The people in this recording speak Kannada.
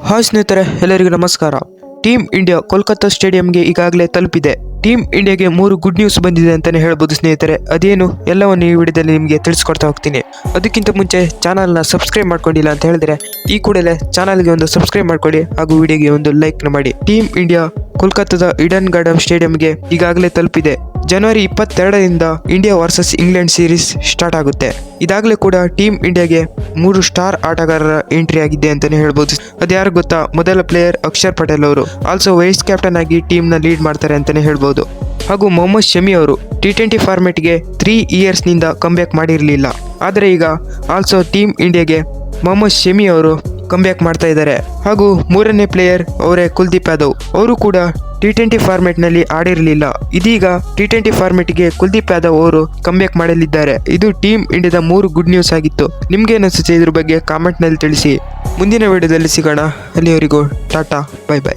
ಹಾಯ್ ಸ್ನೇಹಿತರೆ, ಎಲ್ಲರಿಗೂ ನಮಸ್ಕಾರ. ಟೀಮ್ ಇಂಡಿಯಾ ಕೋಲ್ಕತ್ತಾ ಸ್ಟೇಡಿಯಂಗೆ ಈಗಾಗಲೇ ತಲುಪಿದೆ. ಟೀಮ್ ಇಂಡಿಯಾಗೆ 3 ಗುಡ್ ನ್ಯೂಸ್ ಬಂದಿದೆ ಅಂತಾನೆ ಹೇಳ್ಬೋದು ಸ್ನೇಹಿತರೆ. ಅದೇನು ಎಲ್ಲವನ್ನು ಈ ವಿಡಿಯೋದಲ್ಲಿ ನಿಮಗೆ ತಿಳಿಸ್ಕೊಡ್ತಾ ಹೋಗ್ತೀನಿ. ಅದಕ್ಕಿಂತ ಮುಂಚೆ ಚಾನಲ್ನ ಸಬ್ಸ್ಕ್ರೈಬ್ ಮಾಡ್ಕೊಂಡಿಲ್ಲ ಅಂತ ಹೇಳಿದ್ರೆ ಈ ಕೂಡಲೇ ಚಾನಲ್ಗೆ ಒಂದು ಸಬ್ಸ್ಕ್ರೈಬ್ ಮಾಡ್ಕೊಳ್ಳಿ ಹಾಗೂ ವಿಡಿಯೋಗೆ ಒಂದು ಲೈಕ್ ಮಾಡಿ. ಟೀಮ್ ಇಂಡಿಯಾ ಕೋಲ್ಕತ್ತಾದ ಈಡನ್ ಗಾರ್ಡನ್ ಸ್ಟೇಡಿಯಂಗೆ ಈಗಾಗಲೇ ತಲುಪಿದೆ. ಜನವರಿ 22ರಿಂದ India versus England series start ಆಗುತ್ತೆ. ಇದಾಗಲೇ ಕೂಡ ಟೀಮ್ ಇಂಡಿಯಾಗೆ 3 ಸ್ಟಾರ್ ಆಟಗಾರರ ಎಂಟ್ರಿ ಆಗಿದೆ ಅಂತಾನೆ ಹೇಳ್ಬೋದು. ಅದ್ಯಾರು ಗೊತ್ತಾ? ಮೊದಲ ಪ್ಲೇಯರ್ ಅಕ್ಷರ್ ಪಟೇಲ್ ಅವರು, ಆಲ್ಸೋ ವೈಸ್ ಕ್ಯಾಪ್ಟನ್ ಆಗಿ ಟೀಮ್ ನ ಲೀಡ್ ಮಾಡ್ತಾರೆ ಅಂತಾನೆ ಹೇಳ್ಬೋದು. ಹಾಗೂ ಮೊಹಮ್ಮದ್ ಶಮಿ ಅವರು T20 ಫಾರ್ಮೆಟ್ಗೆ 3 ಇಯರ್ಸ್ನಿಂದ ಕಂಬ್ಯಾಕ್ ಮಾಡಿರಲಿಲ್ಲ. ಆದರೆ ಈಗ ಆಲ್ಸೋ ಟೀಮ್ ಇಂಡಿಯಾಗೆ ಮೊಹಮ್ಮದ್ ಶಮಿ ಅವರು ಕಂಬ್ಯಾಕ್ ಮಾಡ್ತಾ ಇದ್ದಾರೆ. ಹಾಗೂ 3ನೇ ಪ್ಲೇಯರ್ ಅವರೇ ಕುಲ್ದೀಪ್ ಯಾದವ್. ಅವರು ಕೂಡ T20 ಫಾರ್ಮೆಟ್ನಲ್ಲಿ ಆಡಿರಲಿಲ್ಲ. ಇದೀಗ T20 ಫಾರ್ಮೆಟ್ಗೆ ಕುಲ್ದೀಪ್ ಯಾದವ್ ಅವರು ಕಂಬ್ಯಾಕ್ ಮಾಡಲಿದ್ದಾರೆ. ಇದು ಟೀಮ್ ಇಂಡಿಯಾದ 3 ಗುಡ್ ನ್ಯೂಸ್ ಆಗಿತ್ತು. ನಿಮ್ಗೆ ಅನಿಸುತ್ತೆ ಇದ್ರ ಬಗ್ಗೆ ಕಾಮೆಂಟ್ನಲ್ಲಿ ತಿಳಿಸಿ. ಮುಂದಿನ ವಿಡಿಯೋದಲ್ಲಿ ಸಿಗೋಣ. ಅಲ್ಲಿವರೆಗೂ ಟಾಟಾ, ಬೈ ಬೈ.